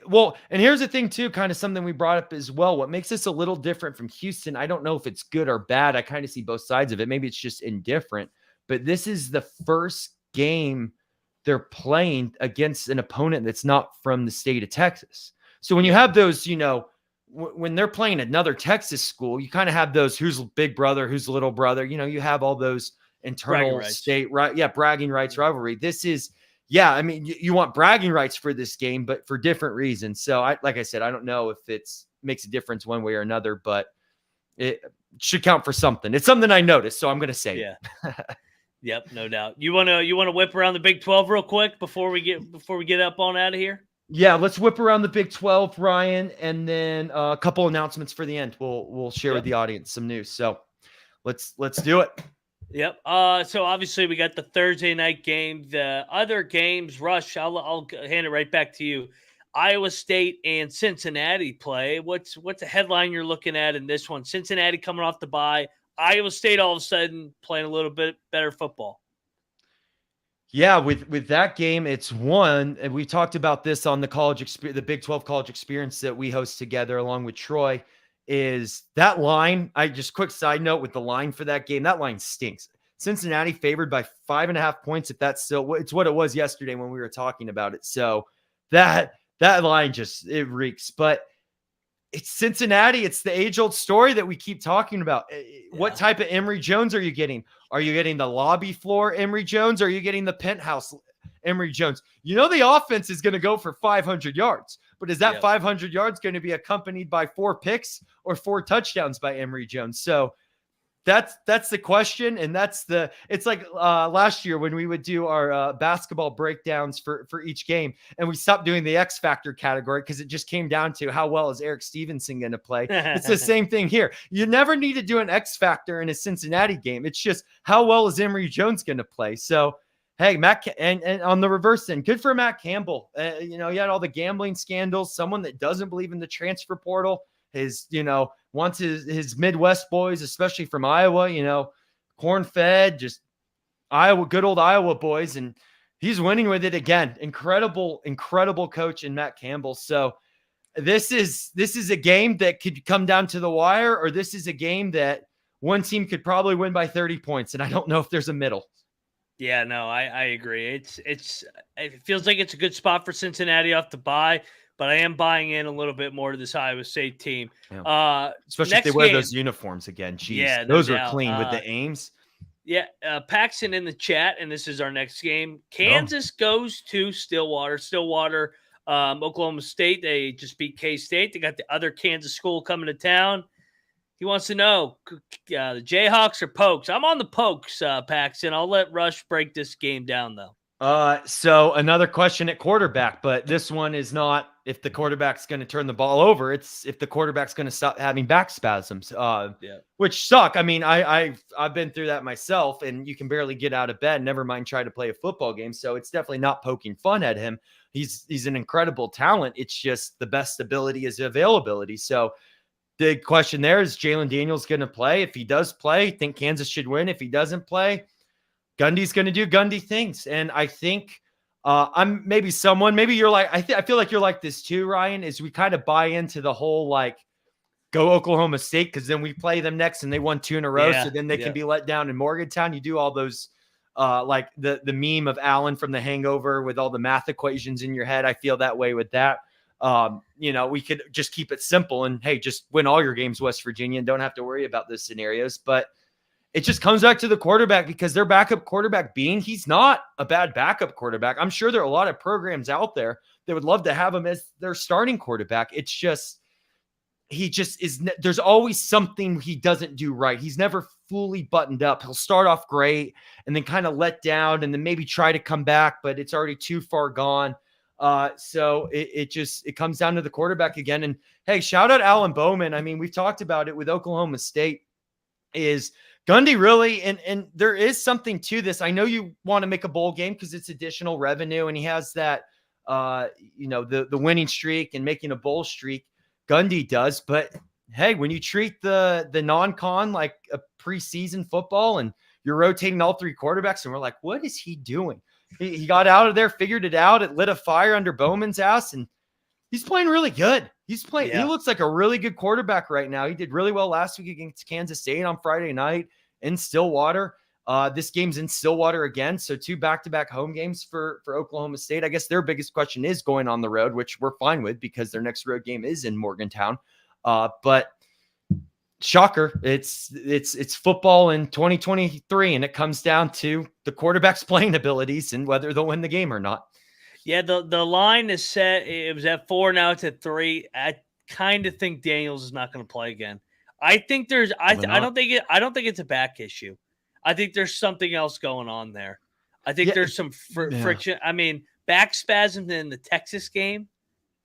well, and here's the thing too, kind of something we brought up as well. What makes this a little different from Houston? I don't know if it's good or bad. I kind of see both sides of it. Maybe it's just indifferent. But this is the first game they're playing against an opponent that's not from the state of Texas. So when you have those, when they're playing another Texas school, you kind of have those, who's big brother, who's little brother, you have all those internal state, right? Yeah. Bragging rights rivalry. This is, I mean, you want bragging rights for this game, but for different reasons. So like I said, I don't know if makes a difference one way or another, but it should count for something. It's something I noticed. So I'm going to say it. Yep, no doubt. You want to whip around the Big 12 real quick before we get up on out of here? Yeah, let's whip around the Big 12, Ryan, and then a couple announcements for the end. We'll share with the audience some news. So let's do it. Yep. So obviously we got the Thursday night game. The other games, Rush, I'll hand it right back to you. Iowa State and Cincinnati play. What's the headline you're looking at in this one? Cincinnati coming off the bye. Iowa State all of a sudden playing a little bit better football. Yeah, with that game, it's one, and we talked about this on the college experience, the Big 12 college experience that we host together along with Troy. Is that line? I just quick side note with the line for that game. That line stinks. Cincinnati favored by 5.5 points. If that's still, it's what it was yesterday when we were talking about it. So that line just it reeks. But it's Cincinnati. It's the age-old story that we keep talking about. What type of Emory Jones are you getting? Are you getting the lobby floor Emory Jones? Or are you getting the penthouse Emory Jones? You know the offense is going to go for 500 yards, but is that 500 yards going to be accompanied by 4 picks or 4 touchdowns by Emory Jones? So that's the question, and it's like last year when we would do our basketball breakdowns for each game, and we stopped doing the X factor category because it just came down to how well is Eric Stevenson going to play. It's the same thing here. You never need to do an X factor in a Cincinnati game. It's just how well is Emory Jones going to play. So hey, Matt, and on the reverse end, good for Matt Campbell. He had all the gambling scandals, someone that doesn't believe in the transfer portal. Wants his Midwest boys, especially from Iowa, corn-fed, just Iowa, good old Iowa boys. And he's winning with it again. Incredible coach in Matt Campbell. So this is a game that could come down to the wire, or this is a game that one team could probably win by 30 points. And I don't know if there's a middle. Yeah, no, I agree. It feels like it's a good spot for Cincinnati off the bye, but I am buying in a little bit more to this Iowa State team. Yeah. Especially if they wear those uniforms again. Jeez, yeah, those are clean with the Ames. Yeah, Paxton in the chat, and this is our next game. Kansas goes to Stillwater. Stillwater, Oklahoma State, they just beat K-State. They got the other Kansas school coming to town. He wants to know, the Jayhawks or Pokes? I'm on the Pokes, Paxton. I'll let Rush break this game down, though. So another question at quarterback, but this one is not if the quarterback's going to turn the ball over. It's if the quarterback's going to stop having back spasms, which suck. I mean, I've been through that myself, and you can barely get out of bed, never mind try to play a football game. So it's definitely not poking fun at him. He's an incredible talent. It's just the best ability is availability. So the question there is Jalen Daniels going to play? If he does play, think Kansas should win. If he doesn't play, Gundy's going to do Gundy things. And I think I'm maybe you're like, I feel like you're like this too, Ryan, is we kind of buy into the whole, like, go Oklahoma State, because then we play them next and they won 2 in a row. So then they can be let down in Morgantown. You do all those, like the meme of Allen from The Hangover with all the math equations in your head. I feel that way with that. We could just keep it simple and, hey, just win all your games, West Virginia, and don't have to worry about those scenarios. But it just comes back to the quarterback, because their backup quarterback, Bean, he's not a bad backup quarterback. I'm sure there are a lot of programs out there that would love to have him as their starting quarterback. It's just, he just is. There's always something he doesn't do right. He's never fully buttoned up. He'll start off great and then kind of let down and then maybe try to come back, but it's already too far gone. So it comes down to the quarterback again. And hey, shout out Alan Bowman. I mean, we've talked about it with Oklahoma State. Is Gundy really, and there is something to this. I know you want to make a bowl game because it's additional revenue, and he has that, the winning streak and making a bowl streak. Gundy does, but hey, when you treat the non-con like a preseason football, and you're rotating all 3 quarterbacks, and we're like, what is he doing? He got out of there, figured it out. It lit a fire under Bowman's ass, and he's playing really good. He's playing. Yeah. He looks like a really good quarterback right now. He did really well last week against Kansas State on Friday night in Stillwater. This game's in Stillwater again, so 2 back-to-back home games for Oklahoma State. I guess their biggest question is going on the road, which we're fine with because their next road game is in Morgantown. But shocker, it's football in 2023, and it comes down to the quarterback's playing abilities and whether they'll win the game or not. Yeah, the line is set. It was at 4, now it's at 3. I kind of think Daniels is not going to play again. I think there's I don't think it's a back issue. I think there's something else going on there. I think there's some friction. I mean, back spasms in the Texas game.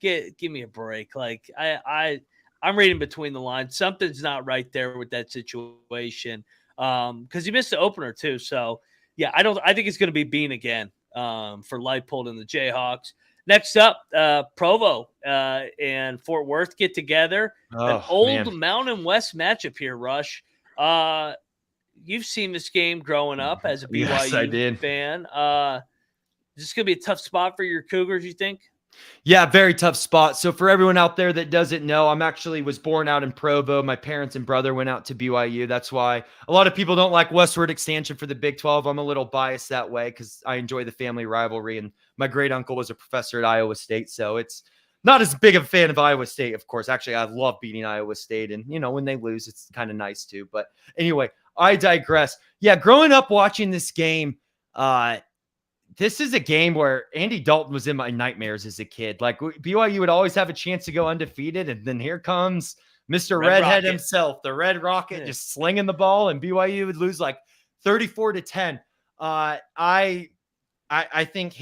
Give me a break. Like I'm reading between the lines. Something's not right there with that situation. because he missed the opener too. So yeah, I think it's going to be Bean again for Leipold and the Jayhawks. Next up, Provo and Fort Worth get together. An old Mountain West matchup here, Rush. You've seen this game growing up as a BYU fan. Is this going to be a tough spot for your Cougars, you think? Yeah, very tough spot. So for everyone out there that doesn't know, was born out in Provo. My parents and brother went out to BYU. That's why a lot of people don't like westward expansion for the Big 12. I'm a little biased that way because I enjoy the family rivalry. And my great uncle was a professor at Iowa State. So it's not as big of a fan of Iowa State, of course. Actually, I love beating Iowa State. And, when they lose, it's kind of nice too. But anyway, I digress. Yeah, growing up watching this game, this is a game where Andy Dalton was in my nightmares as a kid. Like BYU would always have a chance to go undefeated. And then here comes Mr. Redhead himself, the Red Rocket, just slinging the ball, and BYU would lose like 34-10. I think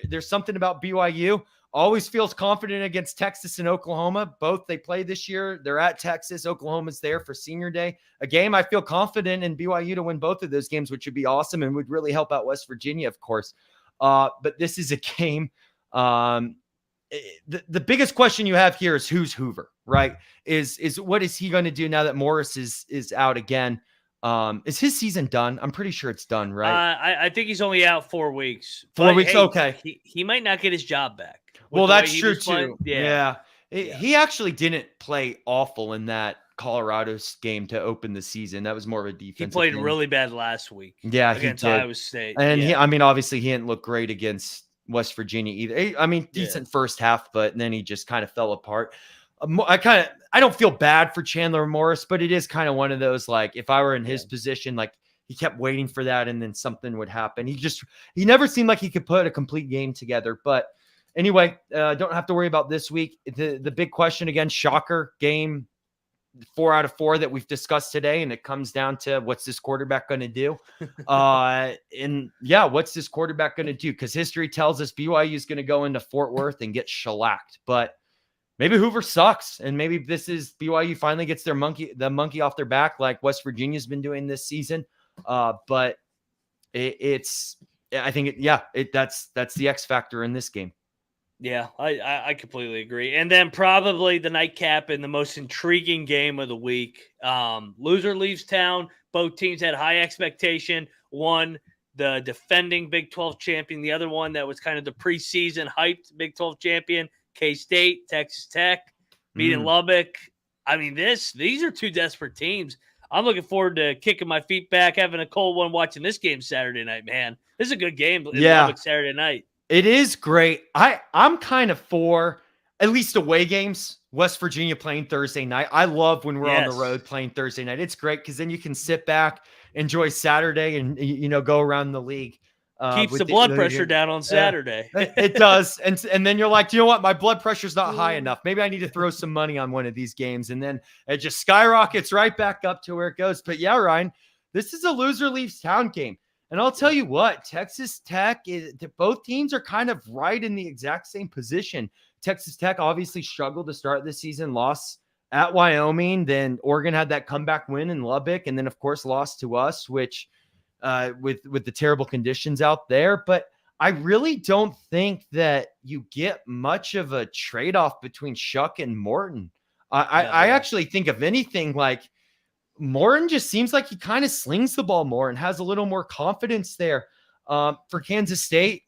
there's something about BYU. Always feels confident against Texas and Oklahoma. Both they play this year. They're at Texas. Oklahoma's there for Senior Day. A game I feel confident in BYU to win both of those games, which would be awesome and would really help out West Virginia, of course. But this is a game. The biggest question you have here is who's Hoover, right? Is what is he going to do now that Morris is out again? Is his season done? I'm pretty sure it's done, right? I think he's only out 4 weeks. 4 weeks, okay. He might not get his job back. Well, that's true too. Yeah. He actually didn't play awful in that Colorado game to open the season. That was more of a defense. He played really bad last week. Yeah, against Iowa State. And obviously he didn't look great against West Virginia either. Decent first half, but then he just kind of fell apart. I don't feel bad for Chandler Morris, but it is kind of one of those, like, if I were in his position, like he kept waiting for that and then something would happen. He never seemed like he could put a complete game together. But anyway, don't have to worry about this week. The big question again, shocker game, 4 out of 4 that we've discussed today. And it comes down to what's this quarterback going to do? What's this quarterback going to do? Because history tells us BYU is going to go into Fort Worth and get shellacked. But maybe Hoover sucks. And maybe this is BYU finally gets the monkey off their back like West Virginia's been doing this season. But that's the X factor in this game. Yeah, I completely agree. And then probably the nightcap and the most intriguing game of the week. Loser leaves town. Both teams had high expectation. One, the defending Big 12 champion. The other one that was kind of the preseason hyped Big 12 champion. K-State, Texas Tech, beating Lubbock. I mean, these are two desperate teams. I'm looking forward to kicking my feet back, having a cold one, watching this game Saturday night, man. This is a good game in Lubbock Saturday night. It is great. I'm kind of for at least away games. West Virginia playing Thursday night. I love when we're on the road playing Thursday night. It's great because then you can sit back, enjoy Saturday, and go around the league. Keeps the blood pressure down on Saturday. It does. And then you're like, you know what? My blood pressure's not high enough. Maybe I need to throw some money on one of these games. And then it just skyrockets right back up to where it goes. But yeah, Ryan, this is a loser leaves town game. And I'll tell you what, Texas Tech, both teams are kind of right in the exact same position. Texas Tech obviously struggled to start the season, lost at Wyoming. Then Oregon had that comeback win in Lubbock. And then, of course, lost to us, which with the terrible conditions out there. But I really don't think that you get much of a trade-off between Shuck and Morton. I actually think, if anything, like, Morton just seems like he kind of slings the ball more and has a little more confidence there. For Kansas State,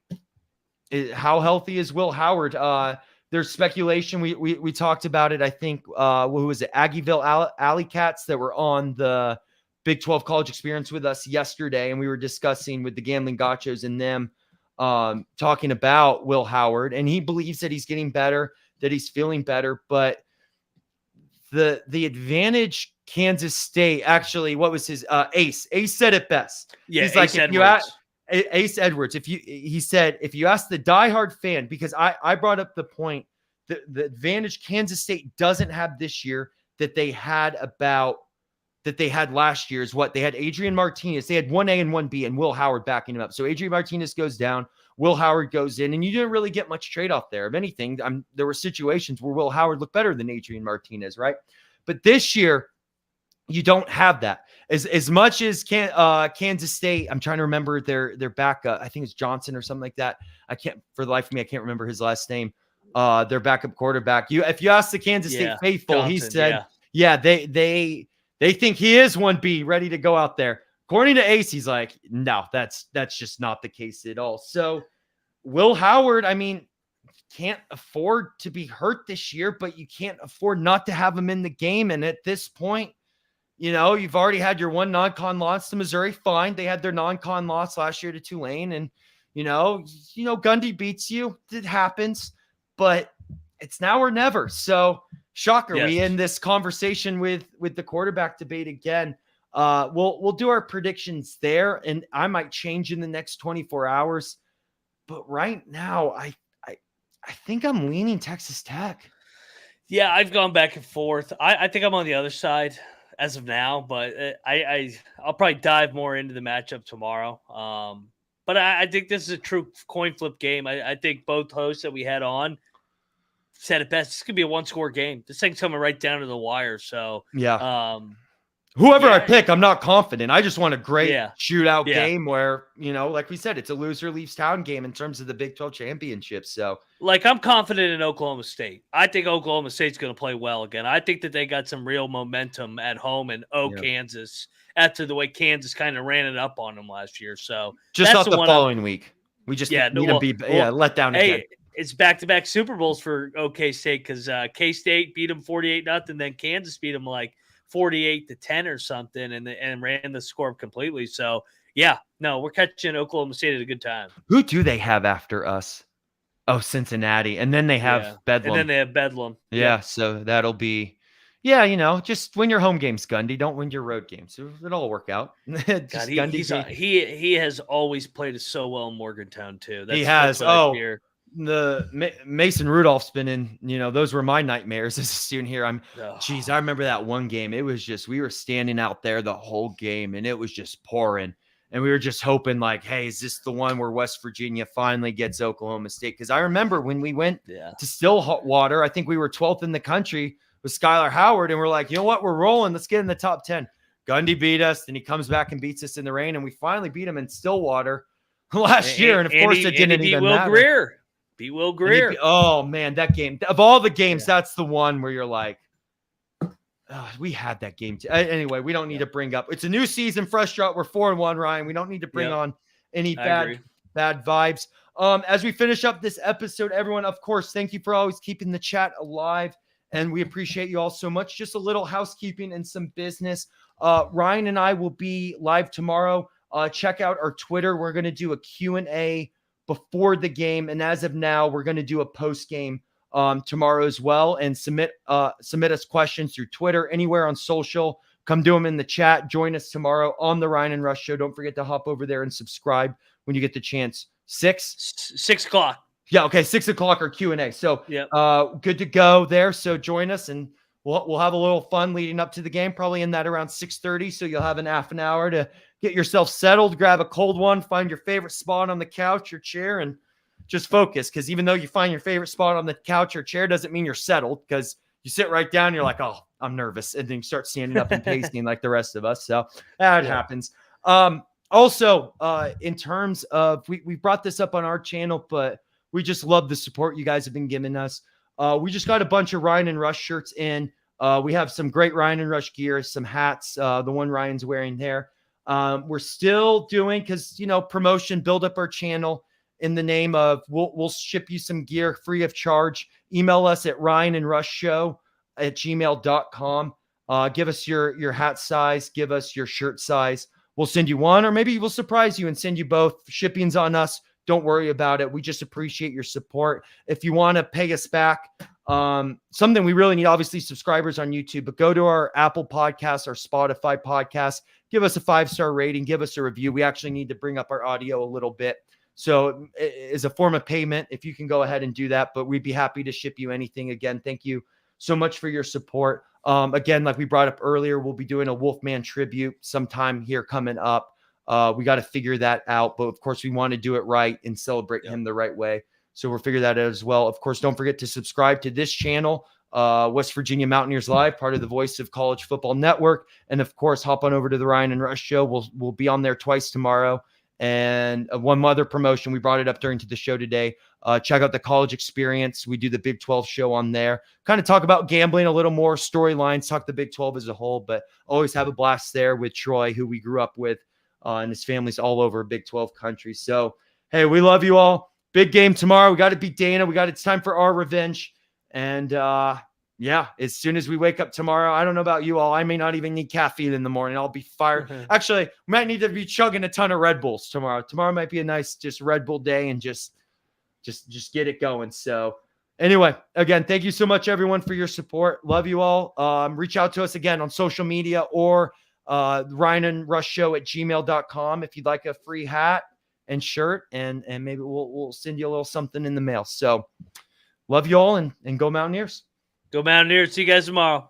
how healthy is Will Howard? There's speculation. We talked about it. I think who was it? Aggieville Alley Cats that were on the Big 12 college experience with us yesterday, and we were discussing with the Gambling Gachos and them talking about Will Howard, and he believes that he's getting better, that he's feeling better, but the advantage Kansas State, actually, what was his Ace said it best. Yeah, he's like, Ace Edwards. Ace Edwards, he said, if you ask the diehard fan, because I brought up the point, the advantage Kansas State doesn't have this year that they had last year is what they had. Adrian Martinez, they had 1A and 1B, and Will Howard backing him up. So Adrian Martinez goes down, Will Howard goes in, and you didn't really get much trade-off there. If anything, there were situations where Will Howard looked better than Adrian Martinez, right? But this year, You don't have that. As much as Kansas State, I'm trying to remember their backup. I think it's Johnson or something like that. I can't, for the life of me, I can't remember his last name. Their backup quarterback. If you ask the Kansas State faithful, Johnson, he said, they think he is 1B, ready to go out there. According to Ace, he's like, no, that's just not the case at all. So Will Howard, I mean, can't afford to be hurt this year, but you can't afford not to have him in the game. And at this point, you've already had your one non-con loss to Missouri. Fine. They had their non-con loss last year to Tulane. And, Gundy beats you. It happens, but it's now or never. So shocker. Yes. We end this conversation with the quarterback debate again. We'll do our predictions there, and I might change in the next 24 hours. But right now, I think I'm leaning Texas Tech. Yeah, I've gone back and forth. I think I'm on the other side as of now, but I'll probably dive more into the matchup tomorrow. But I think this is a true coin flip game. I think both hosts that we had on said it best. This could be a one-score game. This thing's coming right down to the wire. So yeah. Whoever I pick, I'm not confident. I just want a great shootout game where, like we said, it's a loser leaves town game in terms of the Big 12 championship. So, I'm confident in Oklahoma State. I think Oklahoma State's going to play well again. I think that they got some real momentum at home in Kansas after the way Kansas kind of ran it up on them last year. So just not the following week. We just need to be let down again. It's back-to-back Super Bowls for OK State because K-State beat them 48-0, then Kansas beat them 48-10 or something, and ran the score completely. So we're catching Oklahoma State at a good time. Who do they have after us? Oh, Cincinnati, and then they have Bedlam. And then they have Bedlam. Yeah, so that'll be, just win your home games, Gundy. Don't win your road games. It'll all work out. God, he has always played so well in Morgantown too. He has. The Mason Rudolph's been in, those were my nightmares as a student here. I remember that one game. It was just, we were standing out there the whole game and it was just pouring. And we were just hoping hey, is this the one where West Virginia finally gets Oklahoma State? Because I remember when we went to Stillwater, I think we were 12th in the country with Skylar Howard. And we're like, you know what? We're rolling. Let's get in the top 10. Gundy beat us. Then he comes back and beats us in the rain. And we finally beat him in Stillwater last year. And of course it didn't even matter. Beat Will Greer. Oh man, that game of all the games, that's the one where you're like, we had that game. Anyway, we don't need to bring up. It's a new season, fresh start. We're 4-1, Ryan. We don't need to bring on any bad vibes. As we finish up this episode, everyone, of course, thank you for always keeping the chat alive, and we appreciate you all so much. Just a little housekeeping and some business. Ryan and I will be live tomorrow. Check out our Twitter. We're going to do a Q&A before the game, and as of now, we're going to do a post game tomorrow as well. And submit us questions through Twitter, anywhere on social. Come do them in the chat. Join us tomorrow on the Ryan and Rush Show. Don't forget to hop over there and subscribe when you get the chance. 6 o'clock. Yeah, okay, 6 o'clock or Q&A. So good to go there. So join us, and we'll have a little fun leading up to the game. Probably in that around 6:30. So you'll have half an hour to get yourself settled, grab a cold one, find your favorite spot on the couch or chair, and just focus. Because even though you find your favorite spot on the couch or chair doesn't mean you're settled, because you sit right down and you're like, oh, I'm nervous. And then you start standing up and pacing like the rest of us. So that happens. Also, in terms of, we brought this up on our channel, but we just love the support you guys have been giving us. We just got a bunch of Ryan and Rush shirts in. We have some great Ryan and Rush gear, some hats, the one Ryan's wearing there. We're still doing, because promotion, build up our channel in the name of we'll ship you some gear free of charge. Email us at ryanandrushshow@gmail.com. Give us your hat size, give us your shirt size. We'll send you one, or maybe we'll surprise you and send you both. Shipping's on us. Don't worry about it. We just appreciate your support. If you want to pay us back, something we really need, obviously, subscribers on YouTube, but go to our Apple Podcasts, our Spotify podcast, give us a 5-star rating, give us a review. We actually need to bring up our audio a little bit. So as a form of payment, if you can go ahead and do that, but we'd be happy to ship you anything. Again, thank you so much for your support. Again, like we brought up earlier, we'll be doing a Wolfman tribute sometime here coming up. We got to figure that out, but of course we want to do it right and celebrate him the right way. So we'll figure that out as well. Of course, don't forget to subscribe to this channel. West Virginia Mountaineers Live, part of the Voice of College Football Network. And of course, hop on over to the Ryan and Rush Show. We'll be on there twice tomorrow. And one other promotion, we brought it up during the show today. Check out the College Experience. We do the Big 12 show on there. Kind of talk about gambling a little more, storylines, talk the Big 12 as a whole, but always have a blast there with Troy, who we grew up with, and his family's all over Big 12 country. So, hey, we love you all. Big game tomorrow. We got to beat Dana. It's time for our revenge. And yeah, as soon as we wake up tomorrow, I don't know about you all. I may not even need caffeine in the morning. I'll be fired. Actually, we might need to be chugging a ton of Red Bulls tomorrow. Tomorrow might be a nice just Red Bull day and just get it going. So anyway, again, thank you so much, everyone, for your support. Love you all. Reach out to us again on social media or ryanandrushshow@gmail.com if you'd like a free hat and shirt, and maybe we'll send you a little something in the mail. So love you all, and go Mountaineers. Go Mountaineers. See you guys tomorrow.